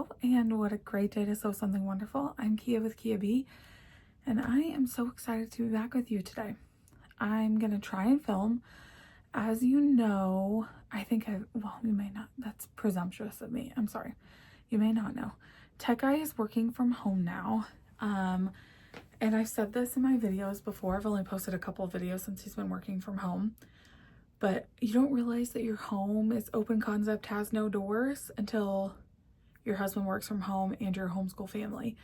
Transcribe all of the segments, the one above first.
Hello, and what a great day to sew something wonderful. I'm Kia with Kia B, and I am so excited to be back with you today. I'm going to try and film. As you know, well, you may not, that's presumptuous of me. I'm sorry. You may not know. Tech Guy is working from home now. And I've said this in my videos before. I've only posted a couple of videos since he's been working from home. But you don't realize that your home is open concept, has no doors until your husband works from home and your homeschool family.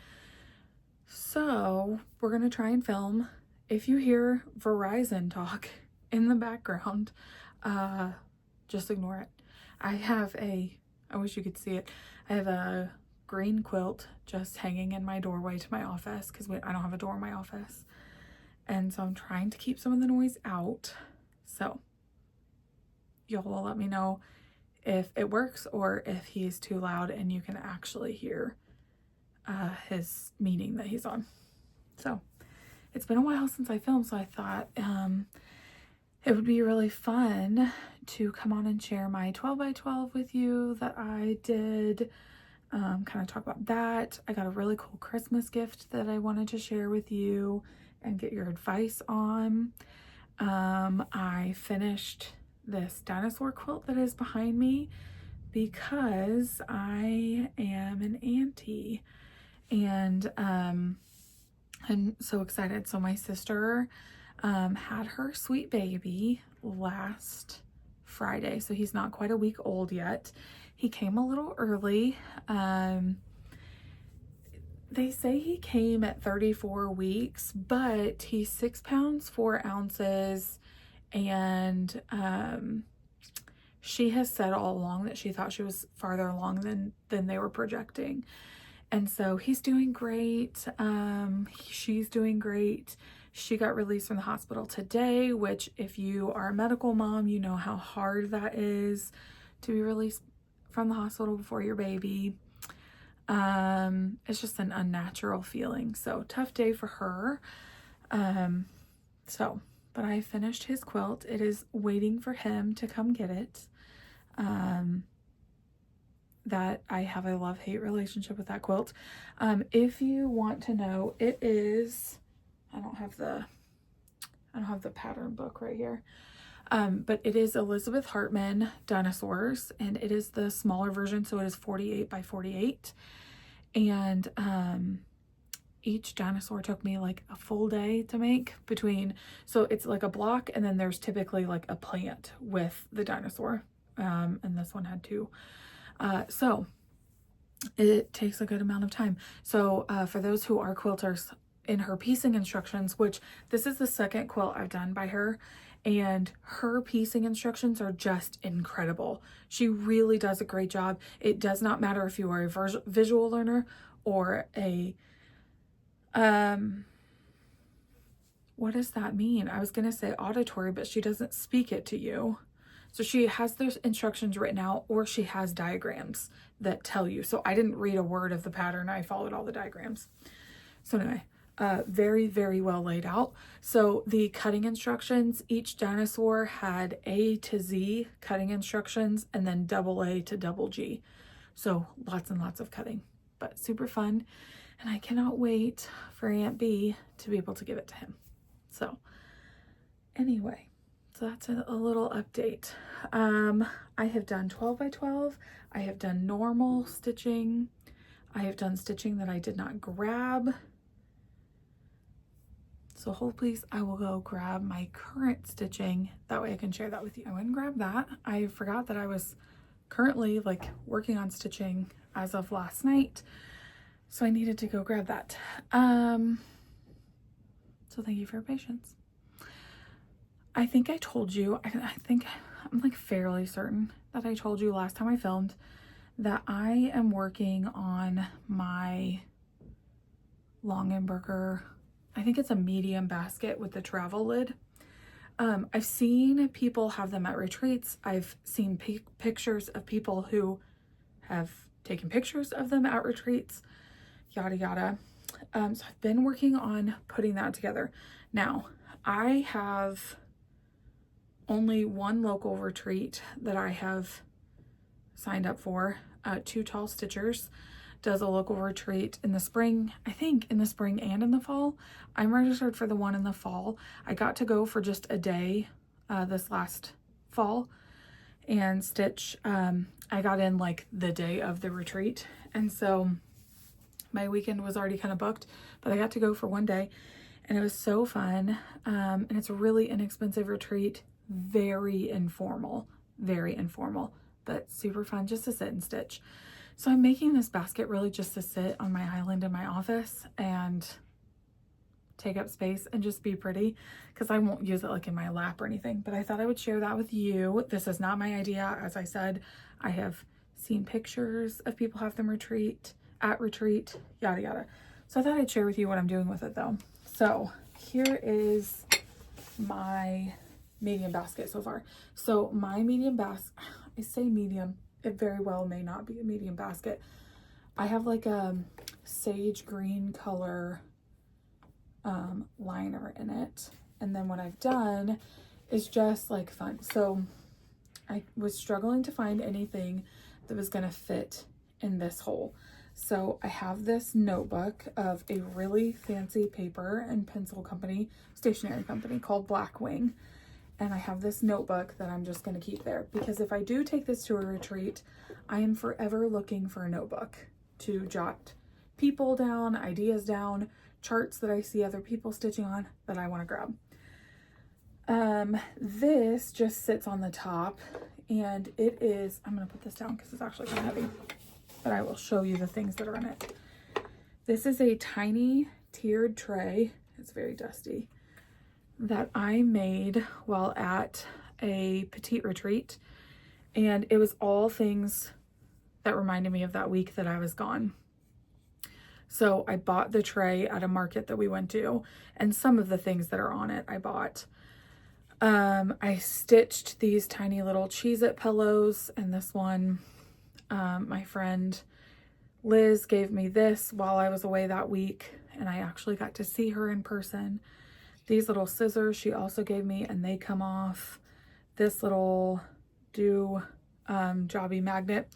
So we're going to try and film. If you hear Verizon talk in the background, just ignore it. I wish you could see it. I have a green quilt just hanging in my doorway to my office because I don't have a door in my office. And so I'm trying to keep some of the noise out. So y'all will let me know if it works or if he's too loud and you can actually hear his meeting that he's on. So it's been a while since I filmed, so I thought it would be really fun to come on and share my 12 by 12 with you that I did, kind of talk about that. I got a really cool Christmas gift that I wanted to share with you and get your advice on. I finished this dinosaur quilt that is behind me because I am an auntie, and I'm so excited. So my sister had her sweet baby last Friday, so he's not quite a week old yet. He came a little early. They say he came at 34 weeks, but he's 6 pounds 4 ounces. And she has said all along that she thought she was farther along than they were projecting. And so he's doing great. She's doing great. She got released from the hospital today, which if you are a medical mom, you know how hard that is to be released from the hospital before your baby. It's just an unnatural feeling. So tough day for her. But I finished his quilt. It is waiting for him to come get it. That I have a love-hate relationship with that quilt. If you want to know, it is, I don't have the pattern book right here. But it is Elizabeth Hartman dinosaurs, and it is the smaller version, so it is 48 by 48. And each dinosaur took me like a full day to make so it's like a block, and then there's typically like a plant with the dinosaur. And this one had two. So it takes a good amount of time. So for those who are quilters, in her piecing instructions, which this is the second quilt I've done by her, and her piecing instructions are just incredible. She really does a great job. It does not matter if you are a visual learner or a what does that mean? I was gonna say auditory, but she doesn't speak it to you. So she has those instructions written out, or she has diagrams that tell you. So I didn't read a word of the pattern. I followed all the diagrams. So anyway, very, very well laid out. So the cutting instructions, each dinosaur had A to Z cutting instructions, and then double A to double G. So lots and lots of cutting, but super fun. And I cannot wait for Aunt B to be able to give it to him. So anyway, so that's a little update. I have done 12 by 12. I have done normal stitching. I have done stitching that I did not grab. So hopefully I will go grab my current stitching. That way I can share that with you. I went and grabbed that. I forgot that I was currently like working on stitching as of last night. So I needed to go grab that. So thank you for your patience. I think I told you, I'm like fairly certain that I told you last time I filmed that I am working on my Longenberger, I think it's a medium basket with the travel lid. I've seen people have them at retreats. I've seen pictures of people who have taken pictures of them at retreats, yada yada. So I've been working on putting that together. Now, I have only one local retreat that I have signed up for, 2 tall stitchers. does a local retreat in the spring. I think in the spring and in the fall. I'm registered for the one in the fall. I got to go for just a day this last fall and stitch. I got in like the day of the retreat, and so my weekend was already kind of booked, but I got to go for one day and it was so fun. And it's a really inexpensive retreat, very informal, but super fun just to sit and stitch. So I'm making this basket really just to sit on my island in my office and take up space and just be pretty, because I won't use it like in my lap or anything, but I thought I would share that with you. This is not my idea. As I said, I have seen pictures of people have them at retreat, yada yada. So I thought I'd share with you what I'm doing with it though. So here is my medium basket so far. So my medium basket, I say medium, it very well may not be a medium basket. I have like a sage green color liner in it, and then what I've done is just like fun. So I was struggling to find anything that was gonna fit in this hole. So I have this notebook of a really fancy paper and pencil company, stationery company called Blackwing. And I have this notebook that I'm just going to keep there, because if I do take this to a retreat, I am forever looking for a notebook to jot people down, ideas down, charts that I see other people stitching on that I want to grab. This just sits on the top, and it is, I'm going to put this down because it's actually kind of heavy, but I will show you the things that are in it. This is a tiny tiered tray. It's very dusty, that I made while at a petite retreat, and it was all things that reminded me of that week that I was gone. So I bought the tray at a market that we went to, and some of the things that are on it I bought. I stitched these tiny little Cheez-It pillows, and this one, my friend Liz gave me this while I was away that week, and I actually got to see her in person. These little scissors she also gave me, and they come off. This little jobby magnet.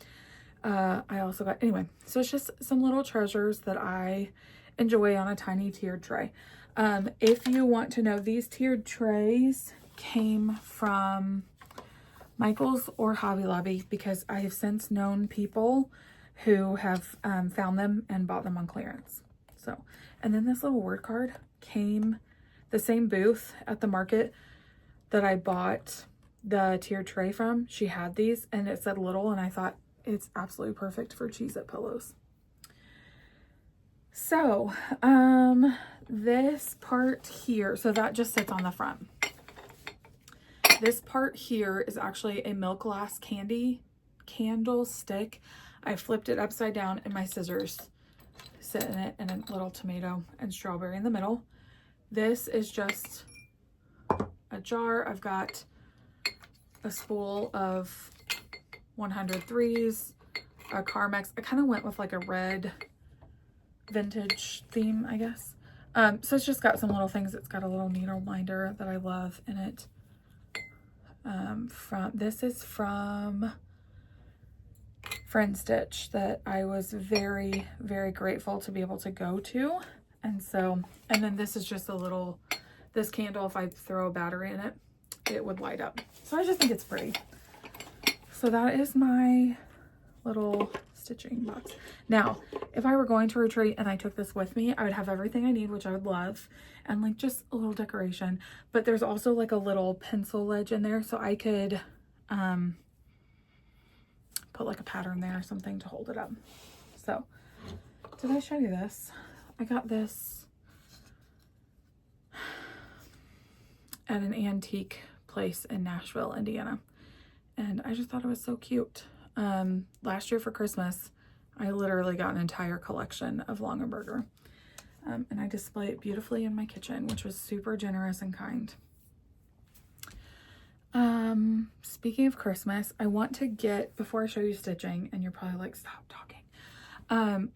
I also got, anyway, so it's just some little treasures that I enjoy on a tiny tiered tray. If you want to know, these tiered trays came from Michael's or Hobby Lobby, because I have since known people who have found them and bought them on clearance. So, and then this little word card came the same booth at the market that I bought the tiered tray from. She had these, and it said little, and I thought it's absolutely perfect for Cheez-It pillows. So, this part here, so that just sits on the front. This part here is actually a milk glass candle stick. I flipped it upside down, and my scissors sit in it, and a little tomato and strawberry in the middle. This is just a jar. I've got a spool of 103s, a Carmex. I kind of went with like a red vintage theme, I guess. So it's just got some little things. It's got a little needle minder that I love in it. This is from Friend Stitch that I was very, very grateful to be able to go to. And so, and then this is just a little, this candle, if I throw a battery in it, it would light up. So I just think it's pretty. So that is my little stitching box. Now, if I were going to retreat and I took this with me, I would have everything I need, which I would love, and like just a little decoration. But there's also like a little pencil ledge in there, so I could put like a pattern there or something to hold it up. So, did I show you this? I got this at an antique place in Nashville, Indiana, and I just thought it was so cute. Last year for Christmas, I literally got an entire collection of Longaberger, and I display it beautifully in my kitchen, which was super generous and kind. Speaking of Christmas, I want to get, before I show you stitching, and you're probably like, stop talking,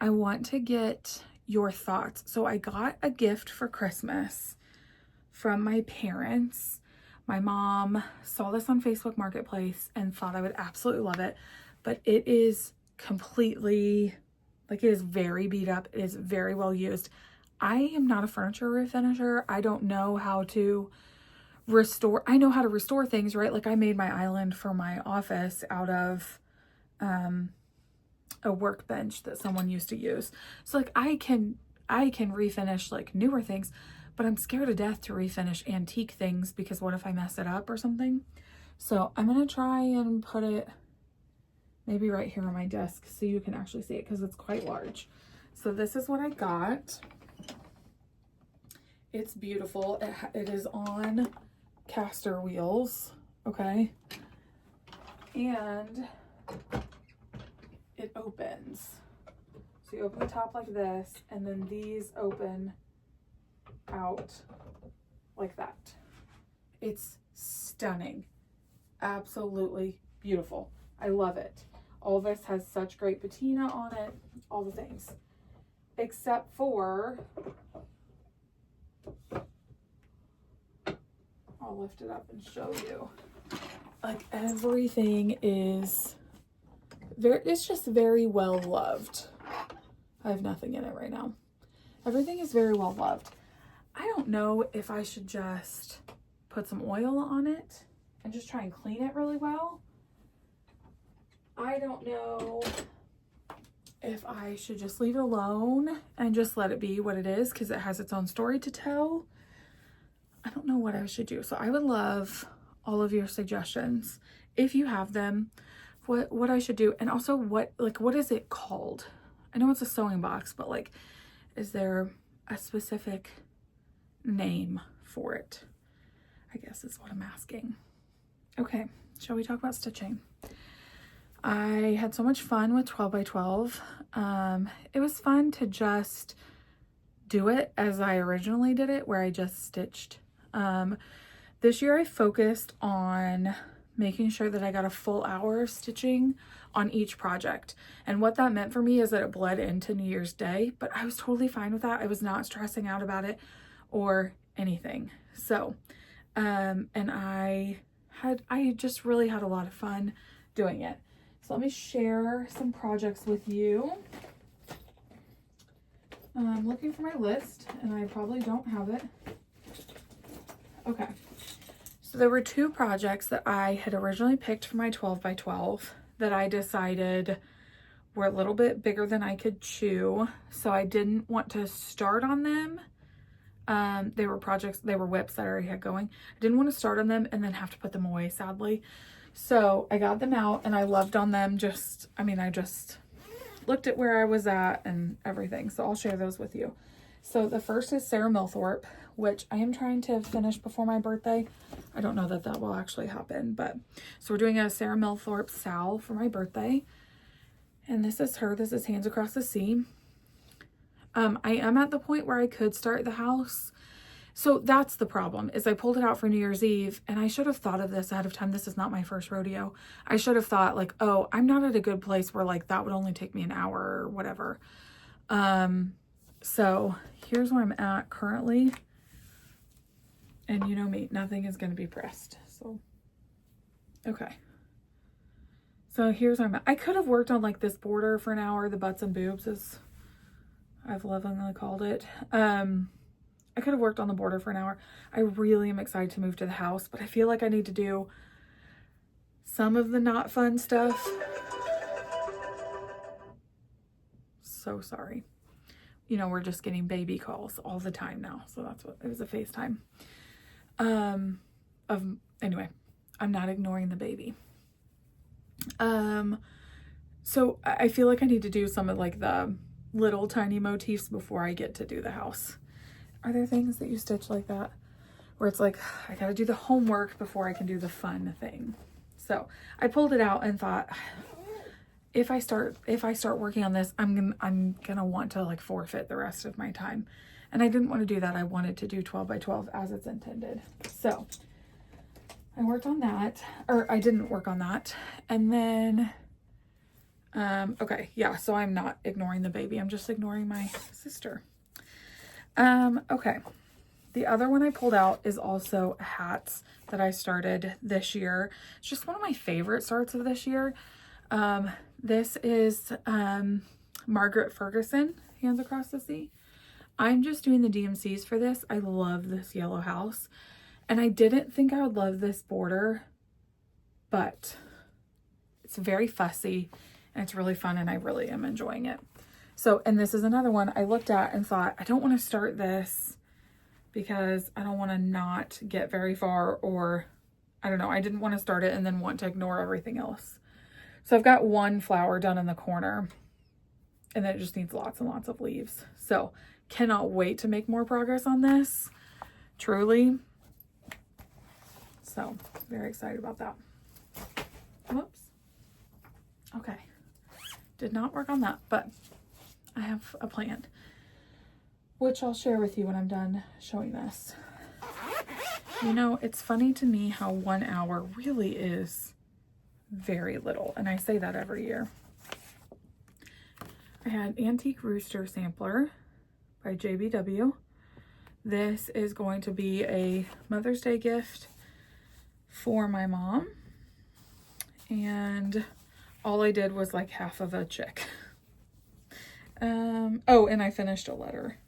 I want to get your thoughts. So I got a gift for Christmas from my parents. My mom saw this on Facebook Marketplace and thought I would absolutely love it, but it is completely Like, it is very beat up. It is very well used. I am not a furniture refinisher. I don't know how to restore. I know how to restore things, right? Like, I made my island for my office out of a workbench that someone used to use. So like, I can refinish like newer things, but I'm scared to death to refinish antique things because what if I mess it up or something? So I'm gonna try and put it maybe right here on my desk so you can actually see it, because it's quite large. So this is what I got. It's beautiful. It is on caster wheels, okay? And it opens. So you open the top like this, and then these open out like that. It's stunning. Absolutely beautiful. I love it. All this has such great patina on it, all the things. Except for, I'll lift it up and show you. Like, everything is it's just very well loved. I have nothing in it right now. Everything is very well loved. I don't know if I should just put some oil on it and just try and clean it really well. I don't know if I should just leave it alone and just let it be what it is, because it has its own story to tell. I don't know what I should do. So I would love all of your suggestions, if you have them, what I should do. And also what is it called? I know it's a sewing box, but like, is there a specific name for it? I guess is what I'm asking. Okay, shall we talk about stitching? I had so much fun with 12 by 12. It was fun to just do it as I originally did it, where I just stitched. This year I focused on making sure that I got a full hour of stitching on each project. And what that meant for me is that it bled into New Year's Day, but I was totally fine with that. I was not stressing out about it or anything. So, and I just really had a lot of fun doing it. So let me share some projects with you. I'm looking for my list, and I probably don't have it. Okay. So there were two projects that I had originally picked for my 12 by 12 that I decided were a little bit bigger than I could chew. So I didn't want to start on them. They were whips that I already had going. I didn't want to start on them and then have to put them away, sadly. So I got them out and I loved on them. I just looked at where I was at and everything. So I'll share those with you. So the first is Sarah Millthorpe, which I am trying to finish before my birthday. I don't know that that will actually happen, but so we're doing a Sarah Millthorpe Sal for my birthday. And this is her. This is Hands Across the Sea. I am at the point where I could start the house. So that's the problem, is I pulled it out for New Year's Eve, and I should have thought of this ahead of time. This is not my first rodeo. I should have thought like, oh, I'm not at a good place where like that would only take me an hour or whatever. So here's where I'm at currently. And you know me, nothing is going to be pressed. So, okay. So here's where I'm at. I could have worked on like this border for an hour, the butts and boobs, as I've lovingly called it. I could have worked on the border for an hour. I really am excited to move to the house, but I feel like I need to do some of the not fun stuff. So sorry. You know, we're just getting baby calls all the time now. So that's what it was, a FaceTime. Anyway, I'm not ignoring the baby. So I feel like I need to do some of like the little tiny motifs before I get to do the house. Are there things that you stitch like that where it's like, I gotta do the homework before I can do the fun thing? So I pulled it out and thought, if I start working on this, I'm gonna want to like forfeit the rest of my time. And I didn't want to do that. I wanted to do 12 by 12 as it's intended. So I worked on that, or I didn't work on that. And then, okay, yeah, so I'm not ignoring the baby. I'm just ignoring my sister. Okay. The other one I pulled out is also hats that I started this year. It's just one of my favorite starts of this year. This is, Margaret Ferguson, Hands Across the Sea. I'm just doing the DMCs for this. I love this yellow house. And I didn't think I would love this border, but it's very fussy and it's really fun and I really am enjoying it. So, and this is another one I looked at and thought, I don't want to start this because I don't want to not get very far, or I don't know. I didn't want to start it and then want to ignore everything else. So I've got one flower done in the corner and then it just needs lots and lots of leaves. So cannot wait to make more progress on this, truly. So very excited about that. Whoops. Okay. Did not work on that, but I have a plan, which I'll share with you when I'm done showing this. You know, it's funny to me how 1 hour really is very little. And I say that every year. I had Antique Rooster Sampler by JBW. This is going to be a Mother's Day gift for my mom, and all I did was like half of a chick. Oh, and I finished a letter.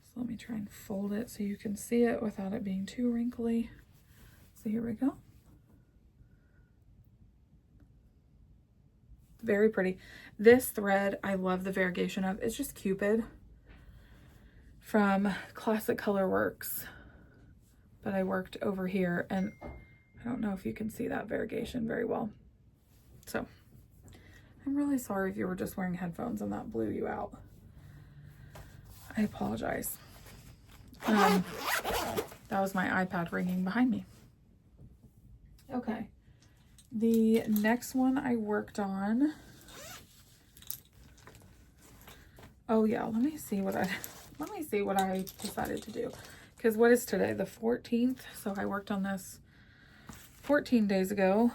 So let me try and fold it so you can see it without it being too wrinkly. So here we go. Very pretty. This thread I love the variegation of. It's just Cupid from Classic Color Works. But I worked over here and I don't know if you can see that variegation very well. So I'm really sorry if you were just wearing headphones and that blew you out. I apologize. That was my iPad ringing behind me. Okay. The next one I worked on. Oh yeah, let me see what I decided to do. Because what is today? The 14th. So I worked on this 14 days ago.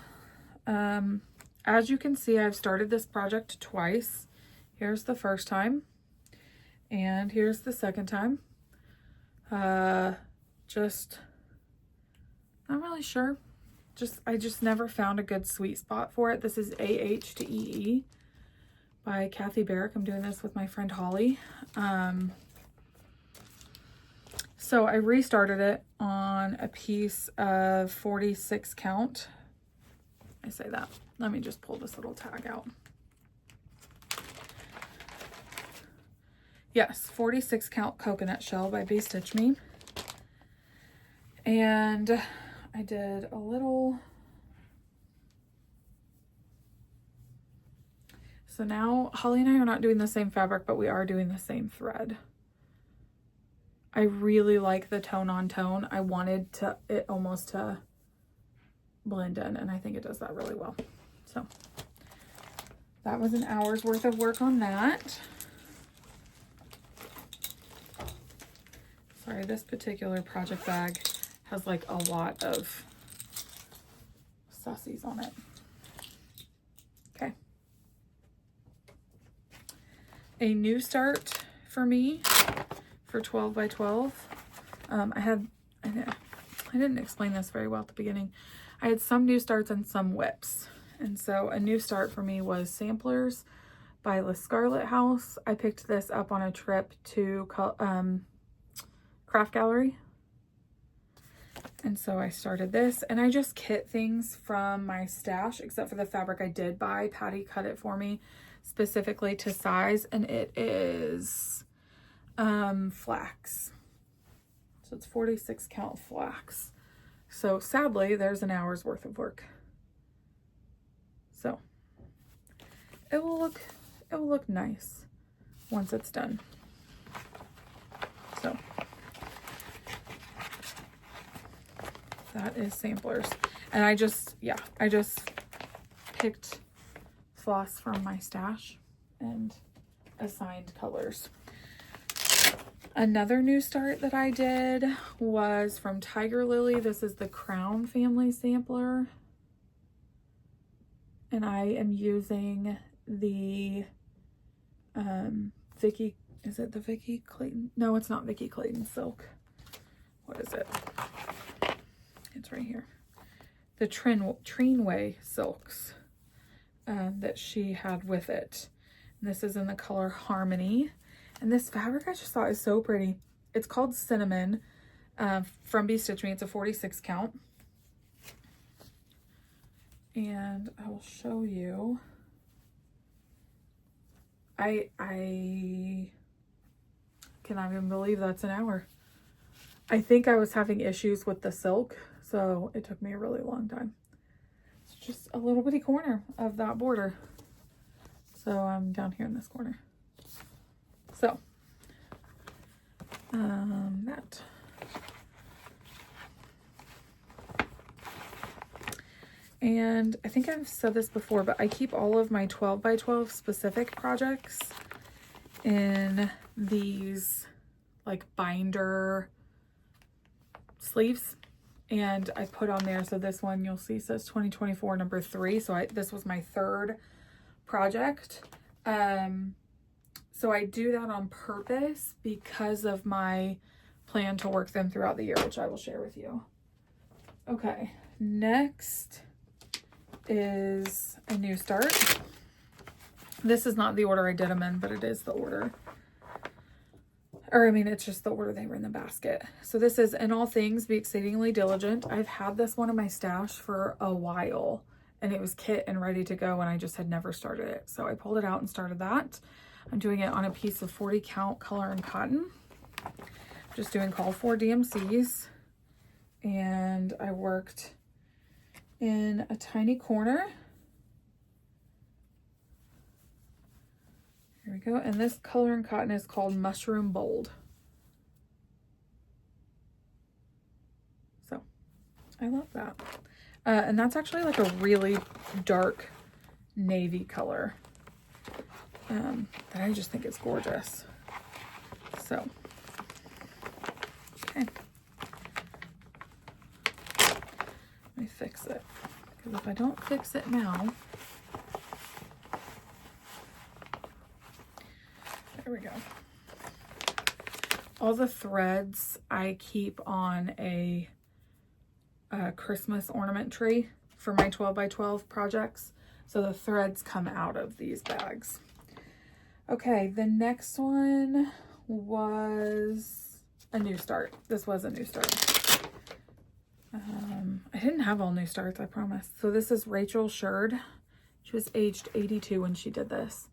As you can see, I've started this project twice. Here's the first time. And here's the second time. Just, not really sure. I just never found a good sweet spot for it. This is AH to EE by Kathy Barrick. I'm doing this with my friend Holly. So I restarted it on a piece of 46 count. I say that. Let me just pull this little tag out. Yes, 46 count coconut shell by Be Stitch Me. And I did a little. So now Holly and I are not doing the same fabric, but we are doing the same thread. I really like the tone on tone. I wanted it almost to blend in, and I think it does that really well. So that was an hour's worth of work on that. Sorry, this particular project bag has like a lot of sussies on it. Okay. A new start for me for 12 by 12. I didn't explain this very well at the beginning. I had some new starts and some whips. And so a new start for me was Samplers by La Scarlet House. I picked this up on a trip to Craft Gallery. And so I started this, and I just kit things from my stash, except for the fabric I did buy. Patty cut it for me specifically to size, and it is flax. So it's 46 count flax. So sadly, there's an hour's worth of work. So it will look nice once it's done. So that is Samplers. And I just picked floss from my stash and assigned colors. Another new start that I did was from Tiger Lily. This is the Crown Family Sampler. And I am using the Vicky, is it the Vicky Clayton? No, it's not Vicky Clayton silk. What is it? It's right here. The Trinway silks that she had with it. This is in the color Harmony. And this fabric I just thought is so pretty. It's called Cinnamon from Be Stitch Me. It's a 46 count. And I will show you. I cannot even believe that's an hour. I think I was having issues with the silk, so it took me a really long time. It's just a little bitty corner of that border. So I'm down here in this corner. So, that. And I think I've said this before, but I keep all of my 12 by 12 specific projects in these like binder sleeves. And I put on there, so this one you'll see says 2024 number 3. So this was my 3rd project. So I do that on purpose because of my plan to work them throughout the year, which I will share with you. Okay, next is a new start. This is not the order I did them in, but it is the order. Or I mean, it's just the order they were in the basket. So this is In All Things, Be Exceedingly Diligent. I've had this one in my stash for a while, and it was kit and ready to go, and I just had never started it. So I pulled it out and started that. I'm doing it on a piece of 40 count color and cotton. Just doing call for DMCs. And I worked in a tiny corner. Here we go. And this color and cotton is called Mushroom Bold. So I love that. And that's actually like a really dark navy color that I just think is gorgeous. So, okay. Let me fix it. Because if I don't fix it now, there we go. All the threads I keep on a Christmas ornament tree for my 12 by 12 projects. So the threads come out of these bags. Okay, the next one was a new start. This was a new start. I didn't have all new starts, I promise. So this is Rachel Sherd. She was aged 82 when she did this.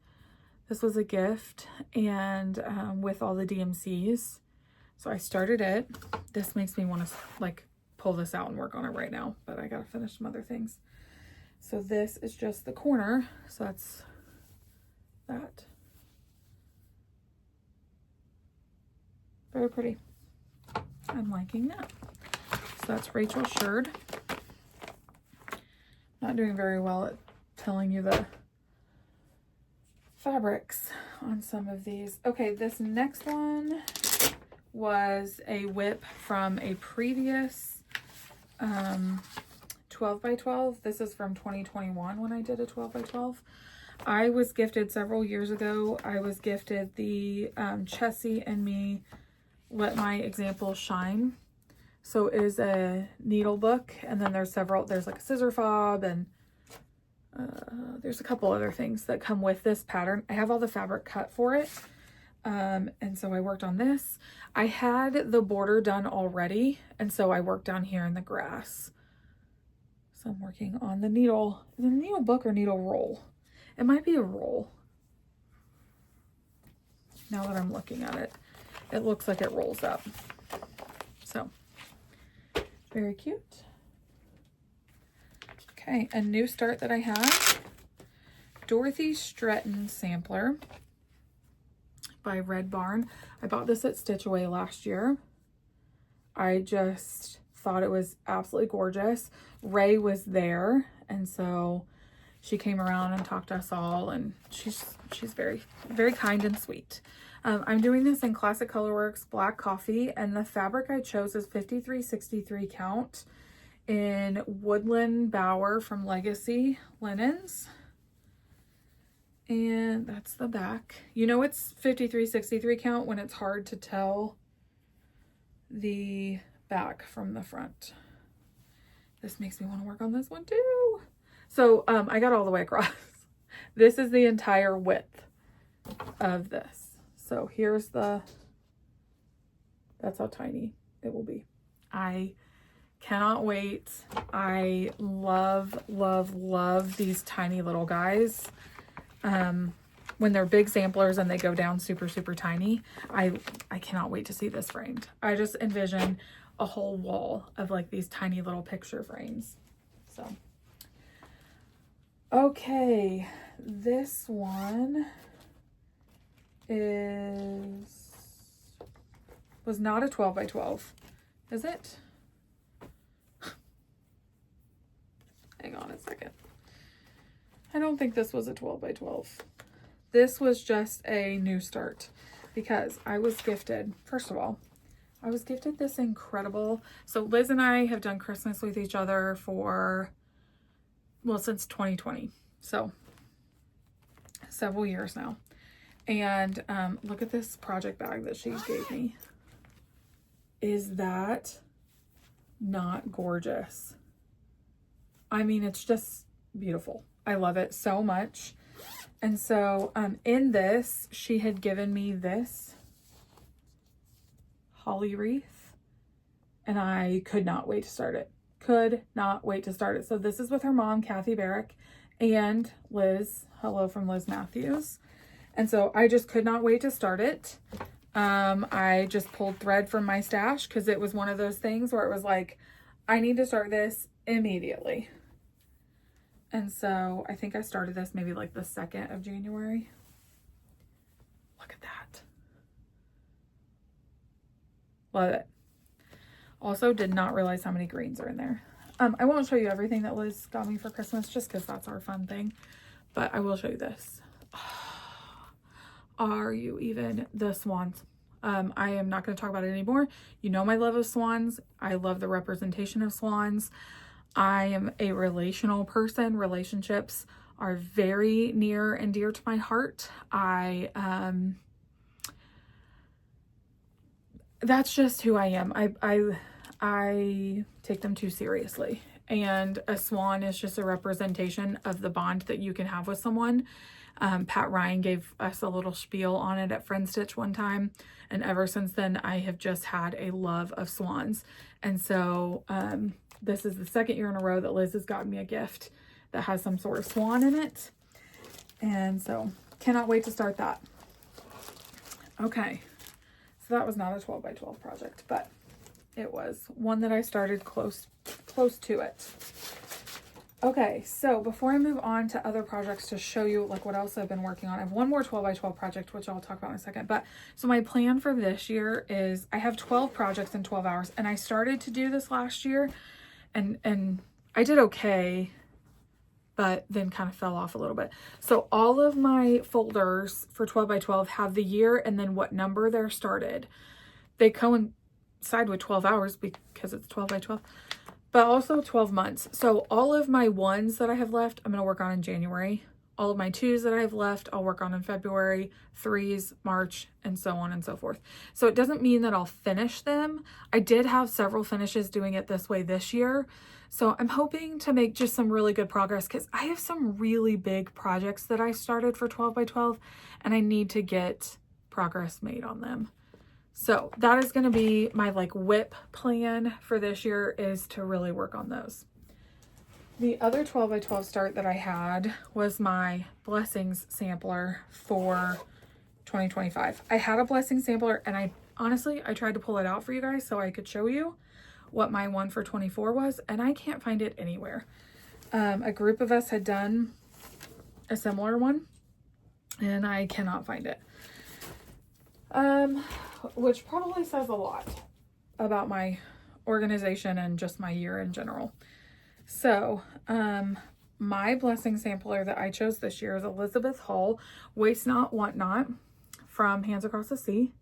This was a gift, and with all the DMCs. So I started it. This makes me want to like pull this out and work on it right now, but I gotta finish some other things. So this is just the corner. So that's that. Very pretty. I'm liking that. So that's Rachel Sherd. Not doing very well at telling you the fabrics on some of these. Okay, this next one was a whip from a previous 12 by 12. This is from 2021 when I did a 12 by 12. I was gifted several years ago. I was gifted the Chessie and Me Let My Example Shine. So it is a needle book, and then there's like a scissor fob, and there's a couple other things that come with this pattern. I have all the fabric cut for it. And so I worked on this. I had the border done already, and so I worked down here in the grass. So I'm working on the needle. Is it a needle book or needle roll? It might be a roll. Now that I'm looking at it, it looks like it rolls up. So, very cute. Okay, a new start that I have. Dorothy Stretton sampler by Red Barn. I bought this at Stitch Away last year. I just thought it was absolutely gorgeous. Ray was there, and so she came around and talked to us all, and she's very, very kind and sweet. I'm doing this in Classic Colorworks Black Coffee, and the fabric I chose is 5363 count in Woodland Bower from Legacy Linens. And that's the back. You know it's 5363 count when it's hard to tell the back from the front. This makes me want to work on this one too. So I got all the way across. This is the entire width. of this. So here's that's how tiny it will be. I cannot wait. I love, love, love these tiny little guys. When they're big samplers and they go down super, super tiny, I cannot wait to see this framed. I just envision a whole wall of like these tiny little picture frames. So, okay, this one was not a 12 by 12, is it? Hang on a second. I don't think this was a 12 by 12. This was just a new start because I was gifted, first of all, I was gifted this incredible, so Liz and I have done Christmas with each other for, well, since 2020. So several years now. And look at this project bag that she gave me. Is that not gorgeous? I mean, it's just beautiful. I love it so much. And so in this, she had given me this holly wreath, and I could not wait to start it. Could not wait to start it. So this is with her mom, Kathy Barrick, and Liz. Hello from Liz Matthews. And so I just could not wait to start it. I just pulled thread from my stash because it was one of those things where it was like, I need to start this immediately. And so I think I started this maybe like the 2nd of January. Look at that. Love it. Also did not realize how many greens are in there. I won't show you everything that Liz got me for Christmas just because that's our fun thing. But I will show you this. Are you even the swans? I am not going to talk about it anymore. You know my love of swans. I love the representation of swans. I am a relational person. Relationships are very near and dear to my heart. That's just who I am. I take them too seriously. And a swan is just a representation of the bond that you can have with someone. Pat Ryan gave us a little spiel on it at Friend Stitch one time. And ever since then, I have just had a love of swans. And so, this is the 2nd year in a row that Liz has gotten me a gift that has some sort of swan in it. And so, cannot wait to start that. Okay. So that was not a 12 by 12 project, but it was one that I started close to it. Okay, so before I move on to other projects to show you like what else I've been working on, I have one more 12 by 12 project, which I'll talk about in a second. But so my plan for this year is I have 12 projects in 12 hours, and I started to do this last year and I did okay, but then kind of fell off a little bit. So all of my folders for 12 by 12 have the year and then what number they're started. They coincide with 12 hours because it's 12 by 12. But also 12 months. So all of my 1s that I have left, I'm going to work on in January. All of my 2s that I have left, I'll work on in February, 3s, March, and so on and so forth. So it doesn't mean that I'll finish them. I did have several finishes doing it this way this year. So I'm hoping to make just some really good progress because I have some really big projects that I started for 12 by 12 and I need to get progress made on them. So that is going to be my like whip plan for this year, is to really work on those. The other 12 by 12 start that I had was my blessings sampler for 2025. I had a blessing sampler and I tried to pull it out for you guys so I could show you what my one for 24 was, and I can't find it anywhere. A group of us had done a similar one and I cannot find it. Which probably says a lot about my organization and just my year in general. So, my blessing sampler that I chose this year is Elizabeth Hull, Waste Not, Want Not, from Hands Across the Sea.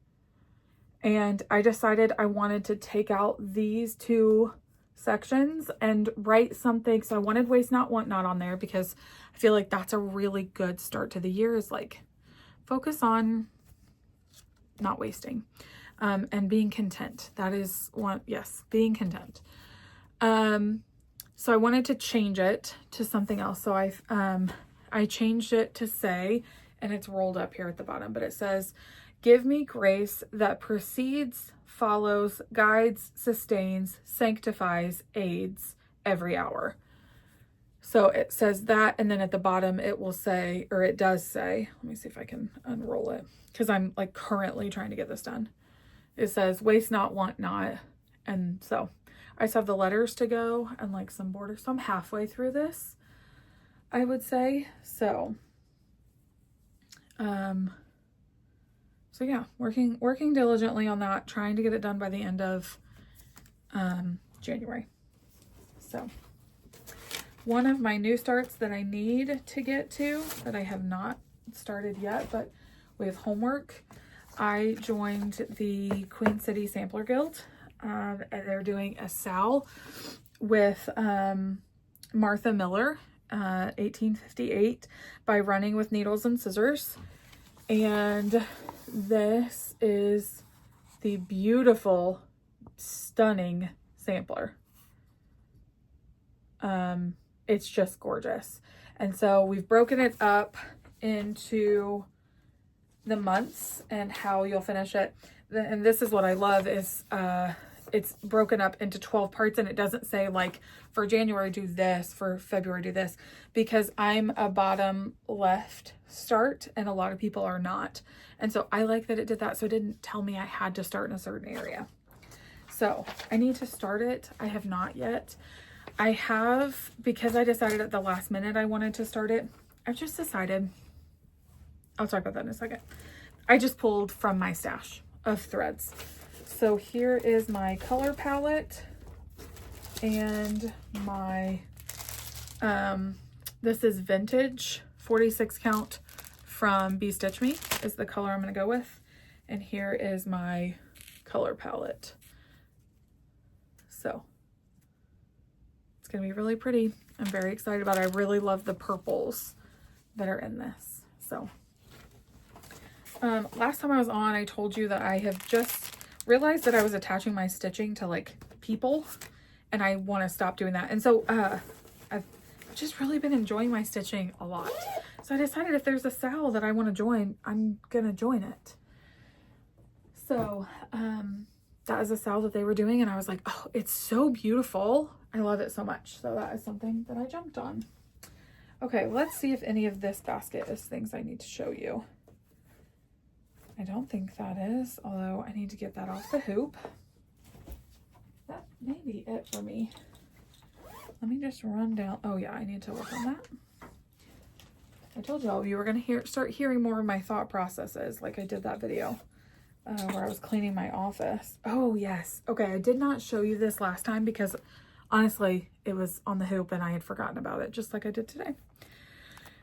And I decided I wanted to take out these 2 sections and write something. So I wanted Waste Not, Want Not on there because I feel like that's a really good start to the year, is like focus on not wasting, and being content. That is one, yes, being content. So I wanted to change it to something else. So I changed it to say, and it's rolled up here at the bottom, but it says, "Give me grace that precedes, follows, guides, sustains, sanctifies, aids every hour." So it says that, and then at the bottom it will say, or it does say, let me see if I can unroll it, because I'm like currently trying to get this done. It says, "Waste not, want not." And so I just have the letters to go and like some borders. So I'm halfway through this, I would say. So so yeah, working diligently on that, trying to get it done by the end of January. So one of my new starts that I need to get to, that I have not started yet, but we have homework. I joined the Queen City Sampler Guild, and they're doing a SAL with Martha Miller, 1858, by running with needles and scissors. And this is the beautiful, stunning sampler. It's just gorgeous. And so we've broken it up into the months and how you'll finish it. And this is what I love is it's broken up into 12 parts, and it doesn't say like for January do this, for February do this, because I'm a bottom left start and a lot of people are not. And so I like that it did that, so it didn't tell me I had to start in a certain area. So I need to start it. I have not yet. I have, because I decided at the last minute I wanted to start it, I've just decided, I'll talk about that in a second. I just pulled from my stash of threads. So here is my color palette and my, this is vintage 46 count from Be Stitch Me is the color I'm going to go with. And here is my color palette. So it's going to be really pretty. I'm very excited about it. I really love the purples that are in this. So last time I was on, I told you that I have just realized that I was attaching my stitching to like people, and I want to stop doing that. And so I've just really been enjoying my stitching a lot. So I decided if there's a SAL that I want to join, I'm gonna join it. So that is a SAL that they were doing, and I was like, oh, it's so beautiful. I love it so much. So that is something that I jumped on. Okay, let's see if any of this basket is things I need to show you. I don't think that is, although I need to get that off the hoop. That may be it for me. Let me just run down. Oh yeah, I need to work on that. I told y'all you were going to start hearing more of my thought processes, like I did that video where I was cleaning my office. Oh yes. Okay, I did not show you this last time because honestly, it was on the hoop and I had forgotten about it, just like I did today.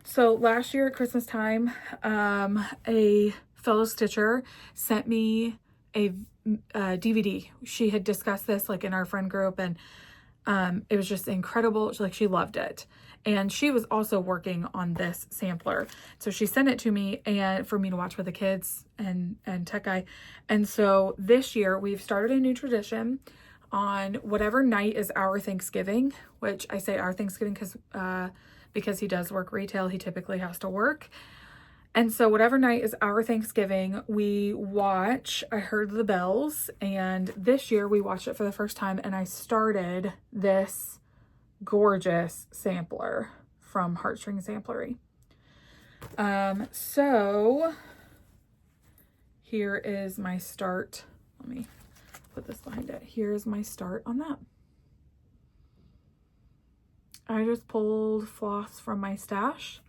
So last year at Christmas time, a fellow stitcher sent me a DVD. She had discussed this like in our friend group, and it was just incredible. She loved it. And she was also working on this sampler. So she sent it to me and for me to watch with the kids and Tech Guy. And so this year we've started a new tradition on whatever night is our Thanksgiving, which I say our Thanksgiving because he does work retail, he typically has to work. And so whatever night is our Thanksgiving, we watch I Heard the Bells. And this year we watched it for the first time, and I started this gorgeous sampler from Heartstring Samplery. So here is my start. Let me put this behind it. Here's my start on that. I just pulled floss from my stash.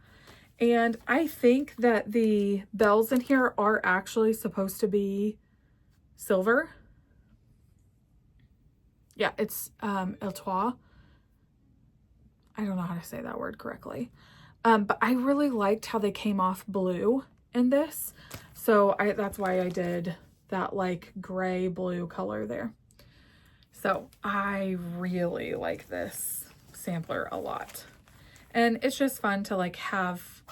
And I think that the bells in here are actually supposed to be silver. Yeah, it's Eltois. I don't know how to say that word correctly. But I really liked how they came off blue in this. So that's why I did that like gray blue color there. So I really like this sampler a lot. And it's just fun to like have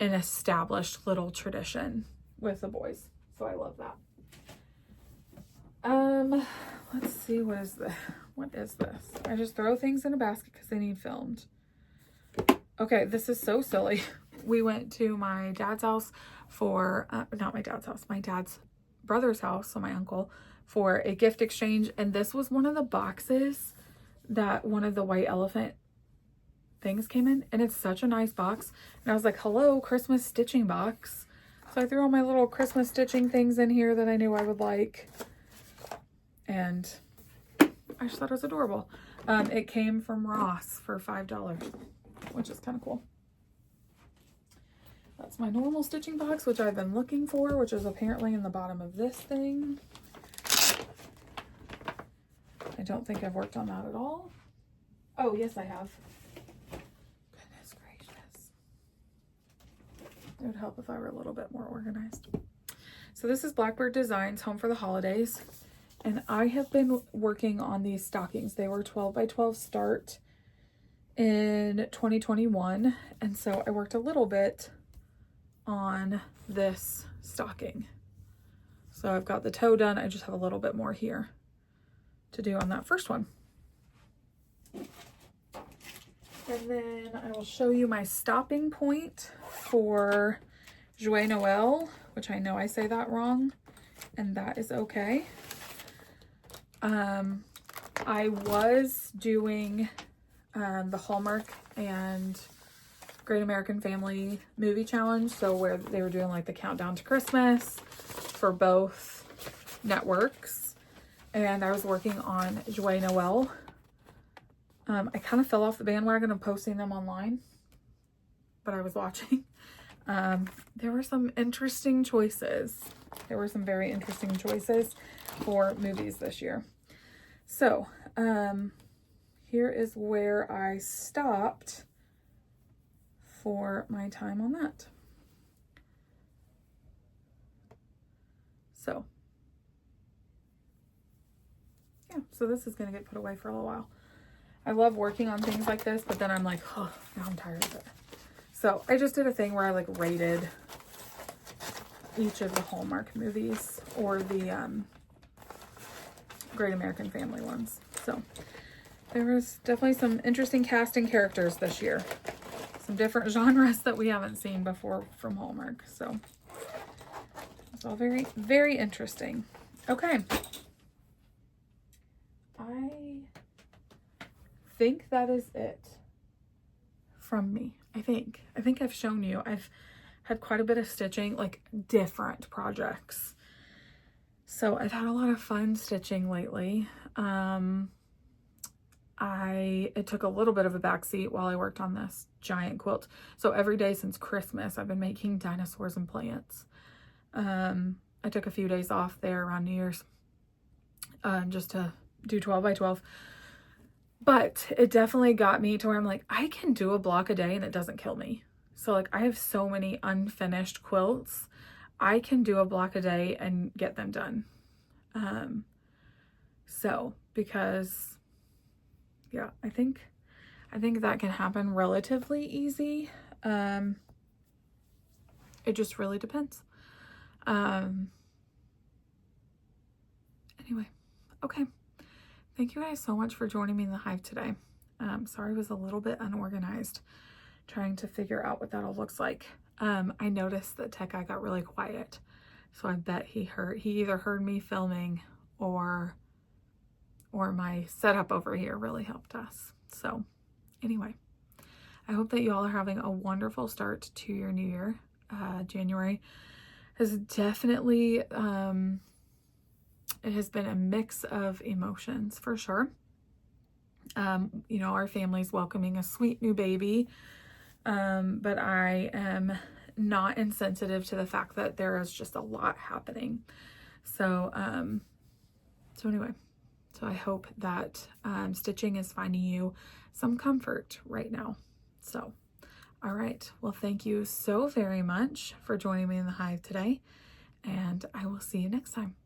an established little tradition with the boys. So I love that. Let's see, what is this? I just throw things in a basket because they need filmed. Okay, this is so silly, we went to my dad's house for, not my dad's house, my dad's brother's house, so my uncle, for a gift exchange. And this was one of the boxes that one of the white elephant things came in. And it's such a nice box. And I was like, hello, Christmas stitching box. So I threw all my little Christmas stitching things in here that I knew I would like. And I just thought it was adorable. It came from Ross for $5, which is kind of cool. That's my normal stitching box, which I've been looking for, which is apparently in the bottom of this thing. I don't think I've worked on that at all. Oh, yes, I have. Goodness gracious. It would help if I were a little bit more organized. So this is Blackbird Designs, Home for the Holidays. And I have been working on these stockings. They were 12 by 12 start in 2021. And so I worked a little bit on this stocking. So I've got the toe done. I just have a little bit more here to do on that first one. And then I will show you my stopping point for Joyeux Noël, which I know I say that wrong, and that is okay. I was doing the Hallmark and Great American Family movie challenge, so where they were doing like the countdown to Christmas for both networks, and I was working on Joyeux Noël. I kind of fell off the bandwagon of posting them online, but I was watching. There were some interesting choices. There were some very interesting choices for movies this year. So, here is where I stopped for my time on that. So, yeah, so this is going to get put away for a little while. I love working on things like this, but then I'm like, oh, now I'm tired of it. So I just did a thing where I like rated each of the Hallmark movies or the Great American Family ones. So there was definitely some interesting casting characters this year. Some different genres that we haven't seen before from Hallmark. So it's all very, very interesting. Okay. I think that is it from me. I think I've shown you. I've had quite a bit of stitching, like different projects. So I've had a lot of fun stitching lately. It took a little bit of a backseat while I worked on this giant quilt. So every day since Christmas, I've been making dinosaurs and plants. I took a few days off there around New Year's, just to do 12 by 12. But it definitely got me to where I'm like, I can do a block a day and it doesn't kill me. So like I have so many unfinished quilts. I can do a block a day and get them done. Because yeah, I think that can happen relatively easy. It just really depends. Anyway, okay. Thank you guys so much for joining me in the hive today. Sorry I was a little bit unorganized trying to figure out what that all looks like. I noticed that Tech Guy got really quiet, so I bet he either heard me filming or my setup over here really helped us. So anyway, I hope that you all are having a wonderful start to your new year. January has definitely it has been a mix of emotions for sure. You know, our family's welcoming a sweet new baby, but I am not insensitive to the fact that there is just a lot happening. So, anyway, so I hope that stitching is finding you some comfort right now. So, all right. Well, thank you so very much for joining me in the hive today, and I will see you next time.